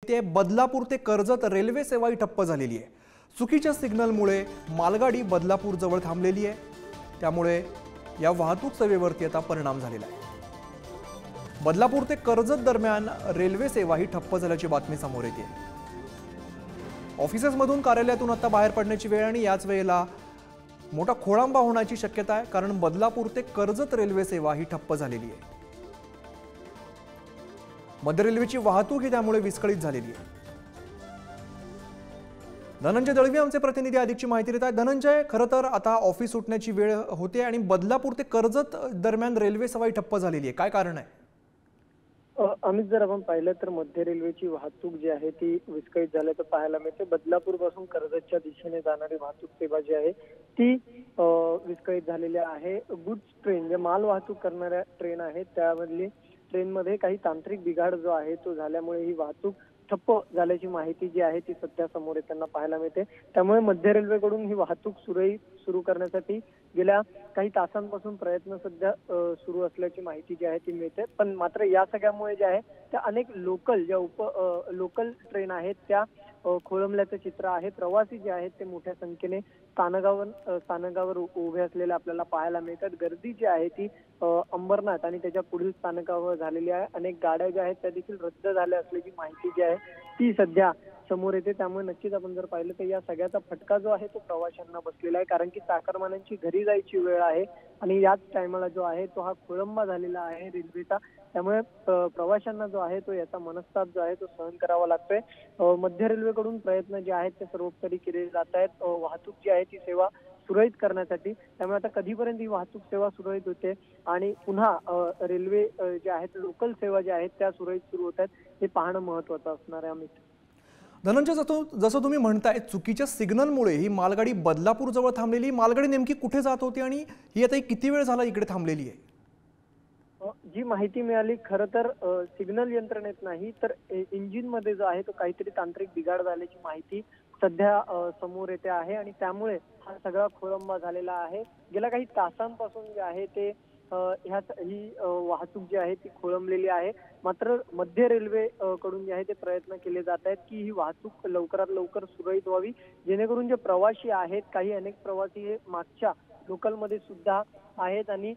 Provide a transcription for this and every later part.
ती आहे बदलापूर ते कर्जत रेल्वे सेवाही ठप्प झालेली आहे। चुकीच्या सिग्नलमुळे मालगाडी बदलापूर जवळ थांबलेली आहे, त्यामुळे या वाहतूक सेवेवरती आता परिणाम झालेला आहे। बदलापूर ते कर्जत दरम्यान रेल्वे सेवाही ठप्प झाल्याची बातमी समोर येते। ऑफिसेसमधून कार्यालयातून आता बाहेर पडण्याची वेळ आणि याच वेळेला मोठा खोळंबा होण्याची शक्यता आहे, कारण बदलापूर ते कर्जत रेल्वे सेवा ही ठप्प झालेली आहे। मध्य रेल्वेची वाहतूक ही त्यामुळे विस्कळीत झालेली आहे। धनंजय दळवी आमचे प्रतिनिधी अधिकची माहिती देत आहेत। धनंजय, खरं तर आता ऑफिस सुटण्याची वेळ होते आणि बदलापूर ते कर्जत दरम्यान रेल्वे सेवा ठप्प झालेली आहे, काय कारण आहे? अमित, जर आपण पाहिलं तर मध्य रेल्वेची वाहतूक जी आहे ती विस्कळीत झाल्याचं पाहायला मिळते। बदलापूर पासून कर्जतच्या दिशेने जाणारी वाहतूक सेवा जी आहे ती विस्कळीत झालेली आहे। गुड्स ट्रेन, जे माल वाहतूक करणाऱ्या ट्रेन आहेत त्यामधली ट्रेनमध्ये काही तांत्रिक बिघाड जो आहे तो झाल्यामुळे ही वाहतूक ठप्प झाल्याची माहिती जी आहे ती सध्या समोर येताना पाहायला मिळते। त्यामुळे मध्य रेल्वेकडून ही वाहतूक सुरळीत सुरू करण्यासाठी गेल्या काही तासांपासून प्रयत्न सध्या सुरू असल्याची माहिती जी आहे ती मिळते। पण मात्र या सगळ्यामुळे जे आहे त्या अनेक लोकल लोकल ट्रेन आहेत त्या खोळंबल्याचं चित्र आहे। प्रवासी जे आहेत ते मोठ्या संख्येने स्थानकावर उभे असलेले आपल्याला पाहायला मिळतात। गर्दी जी आहे ती अंबरनाथ आणि त्याच्या पुढील स्थानकावर झालेली आहे। अनेक गाड्या ज्या आहेत त्या देखील रद्द झाल्या असल्याची माहिती जी आहे ती सध्या समोर येते। त्यामुळे नक्कीच आपण जर पाहिलं तर या सगळ्याचा फटका जो आहे तो प्रवाशांना बसलेला आहे, कारण की चाकरमान्यांची घरी जायची वेळ आहे आणि याच टायमाला जो आहे तो हा खोळंबा झालेला आहे रेल्वेचा। त्यामुळे प्रवाशांना जो आहे तो याचा मनस्ताप जो आहे तो सहन करावा लागतोय। मध्य रेल्वेकडून प्रयत्न जे आहेत ते सर्वोपरी केले जात आहेत वाहतूक जी आहे ती सेवा सुरळीत करण्यासाठी। त्यामुळे आता कधीपर्यंत ही वाहतूक सेवा सुरळीत होते आणि पुन्हा रेल्वे जे आहेत लोकल सेवा ज्या आहेत त्या सुरळीत सुरू होत आहेत हे पाहणं महत्त्वाचं असणार आहे। अमित, धनंजय, जसं तुम्ही म्हणताय चुकीच्या सिग्नलमुळे ही मालगाडी बदलापूर जवळ थांबलेली, मालगाडी नेमकी कुठे जात होती आणि ही आता किती वेळ झाला इकडे थांबलेली आहे? जी माहिती मिळाली, खरं तर सिग्नल यंत्रणेत नाही तर इंजिन मध्ये जो आहे तो काहीतरी तांत्रिक बिघाड झाल्याची माहिती सध्या समोर येते आहे आणि त्यामुळे हा सगळा खोळंबा झालेला आहे। गेल्या काही तासांपासून जे आहे ते ही वाहतूक जी आहे ती खोळंबलेली आहे। मात्र मध्य रेल्वे कडून जे आहे ते प्रयत्न केले जात आहेत की ही वाहतूक लवकरात लवकर सुरळीत व्हावी, जेणेकरून जे प्रवासी आहेत अनेक प्रवासी हे मागच्या लोकलमध्ये सुद्धा आहेत आणि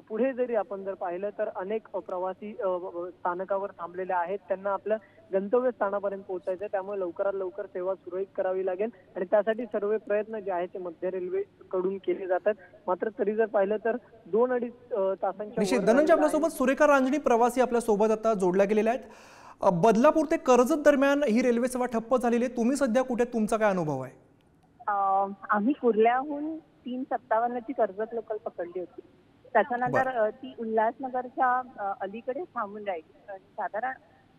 पुढे जरी आपण जर पाहिलं तर अनेक प्रवासी स्थानकावर थांबलेले आहेत, त्यांना आपल्या गंतव्य स्थानापर्यंत पोहोचायचं आहे। त्यामुळे लवकरात लवकर सेवा सुरळीत करावी लागेल आणि त्यासाठी सर्व प्रयत्न जे आहेत ते मध्य रेल्वे कडून केले जातात। मात्र तरी जर पाहिलं तर 2-2.5 तासांच्या धनंजय, आपल्यासोबत सुरेखा रांजणी प्रवासी आपल्या सोबत आता जोडल्या गेलेल्या आहेत। बदलापूर ते कर्जत दरम्यान ही रेल्वे सेवा ठप्प झालेली आहे, तुम्ही सध्या कुठे, तुमचा काय अनुभव आहे? आम्ही कुर्ल्याहून 3:57 ची कर्जत लोकल पकडली होती। त्याच्यानंतर ती उल्हासनगरच्या अलीकडे थांबून राहिली आणि साधारण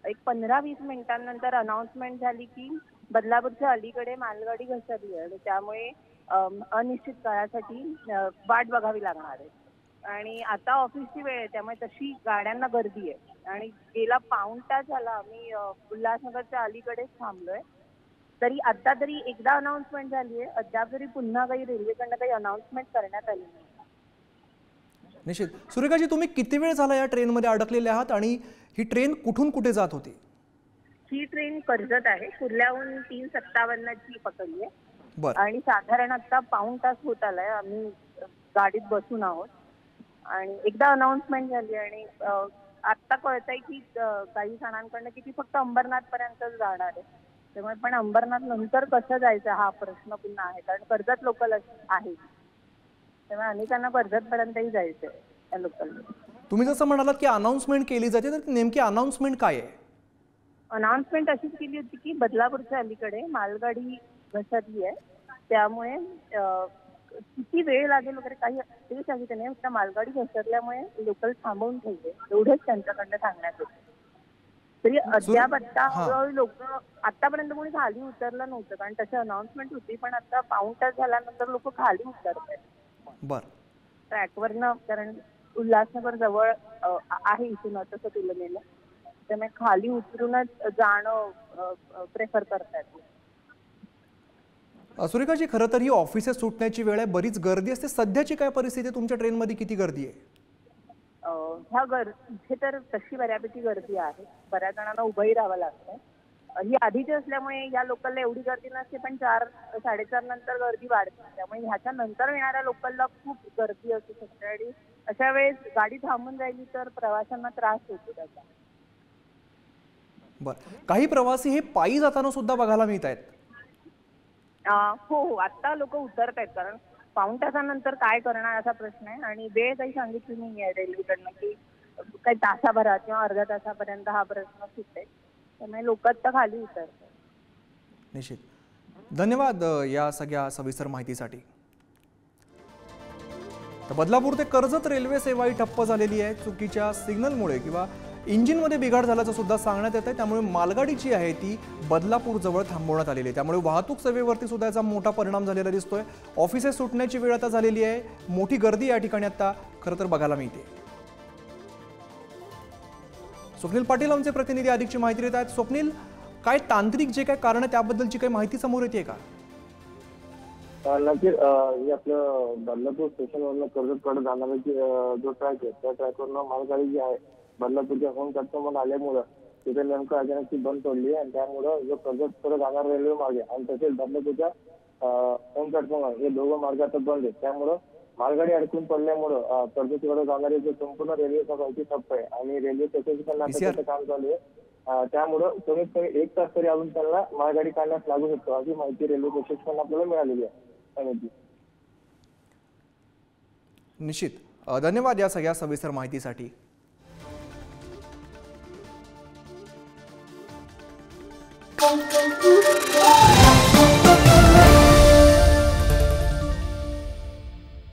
एक 15-20 मिनिटांनंतर अनाउन्समेंट झाली की बदलापूरच्या अलीकडे मालगाडी घसरली आहे आणि त्यामुळे अनिश्चित काळासाठी वाट बघावी लागणार आहे। आणि आता ऑफिसची वेळ आहे त्यामुळे तशी गाड्यांना गर्दी आहे आणि गेला पाऊण तास झाला आम्ही उल्हासनगरच्या अलीकडेच थांबलोय। तरी एकदा अनाउन्समेंट झाली आहे, अद्याप तरी पुन्हा काही रेल्वेकडनं काही अनाउन्समेंट करण्यात आली नाही। निश्चित। सुरेखाजी, तुम्ही किती वेळ झाला या ट्रेनमध्ये अडकलेले आहात आणि ही ट्रेन कुठून कुठे जात होती? ही ट्रेन कर्जत आहे, कुर्ल्याहून 3:57 ची पकडली आहे आणि साधारण आता पाऊण तास होत आलाय आम्ही गाडीत बसून आहोत आणि एकदा अनाउन्समेंट झाली आणि आता कळतंय की काही जणांकडनं की ती फक्त अंबरनाथ पर्यंतच जाणार आहे। त्यामुळे पण अंबरनाथ नंतर कसं जायचं हा प्रश्न पुन्हा आहे, कारण कर्जत लोकल आहे त्यामुळे अनेकांना कर्जत पर्यंतही जायचंय त्या लोकलमध्ये। तुम्ही जसं म्हणालात की अनाउन्समेंट केली जाते, तर नेमकी अनाउन्समेंट काय आहे? अनाउन्समेंट अशीच केली होती की बदलापूरच्या अलीकडे मालगाडी घसरली आहे, त्यामुळे किती वेळ लागेल वगैरे काही ते सांगितलं नाही, फक्त मालगाडी घसरल्यामुळे लोकल थांबवून ठेवले एवढंच त्यांच्याकडनं सांगण्यात येतं। तरी अद्याप आता हळूहळू लोक आतापर्यंत कोणी खाली उतरलं नव्हतं, कारण तशी अनाउन्समेंट होती, पण आता पाऊण तास झाल्यानंतर लोक खाली उतरत आहेत ट्रॅकवरनं, कारण उल्हासनगर जवळ आहे इथून तसं तुलनेनं, त्यामुळे खाली उतरूनच जाणं प्रेफर करतात। सुरेखाजी, खरं तर ही ऑफिसेस सुटण्याची वेळ आहे, बरीच गर्दी असते, सध्याची काय परिस्थिती आहे तुमच्या ट्रेनमध्ये, किती गर्दी आहे? इथे तर तशी बऱ्यापैकी गर्दी आहे, बऱ्याच जणांना उभंही राहावं लागतं ही आधीची असल्यामुळे या लोकलला एवढी गर्दी नसते, पण 4-4:30 नंतर गर्दी वाढते. त्यामुळे ह्याच्या नंतर येणाऱ्या लोकलला खूप गर्दी असू शकते आणि अशा वेळेस गाडी थांबून राहिली तर प्रवाशांना त्रास होतो त्याचा. बरं, काही प्रवासी हे पायी जाताना सुद्धा बघायला मिळत आहेत. हो, आता लोक उतरत आहेत, कारण पाऊण तासानंतर काय करणार असा प्रश्न आहे आणि वेळ काही सांगितली नाही आहे रेल्वेकडनं की काही तासाभरात किंवा अर्ध्या तासापर्यंत हा प्रश्न सुटेल. त्यामुळे लोक आता खाली उतरतात. निश्चित. धन्यवाद या सगळ्या सविस्तर माहितीसाठी. तर बदलापूर ते कर्जत रेल्वे सेवाही ठप्प झालेली आहे. चुकीच्या सिग्नलमुळे किंवा इंजिनमध्ये बिघाड झाल्याचं सुद्धा सांगण्यात येत आहे. त्यामुळे मालगाडी जी आहे ती बदलापूर जवळ थांबवण्यात आलेली आहे. त्यामुळे वाहतूक सेवेवरती सुद्धा याचा मोठा परिणाम झालेला दिसतोय. ऑफिसेस सुटण्याची वेळ आता झालेली आहे. मोठी गर्दी या ठिकाणी आता खरं तर बघायला मिळते. स्वप्नील पाटील आमचे प्रतिनिधी अधिकची माहिती देत आहेत. स्वप्नील, काय तांत्रिक जे काय कारण आहे त्याबद्दलची काही माहिती समोर येते का? नक्कीच आपलं बदलापूर स्टेशनवरनं कर्जतकडे जाणारा जो ट्रॅक आहे त्या ट्रॅकवरनं मालगाडी जी आहे बदलापूरच्या होम कस्टमर आल्यामुळं तिथे नेमकं अचानक ती बंद पडली आणि त्यामुळं जो कर्जतकडे जाणारा रेल्वे मार्ग आहे आणि तसेच बदलापूरच्या होम कस्टमर हे दोघं मार्ग आता बंद आहेत. त्यामुळं मालगाडी अडकून पडल्यामुळं कर्जतकडे जाणारी जो संपूर्ण रेल्वेचा वाहतूक ठप्प आहे आणि रेल्वे स्टेशनचं काम चालू आहे. त्यामुळं कमीत कमी 1 तास तरी अजून त्यांना मालगाडी काढण्यास लागू शकतो अशी माहिती रेल्वे प्रशासन आपल्याला मिळालेली आहे. निश्चित. धन्यवाद या सगळ्या सविस्तर माहितीसाठी.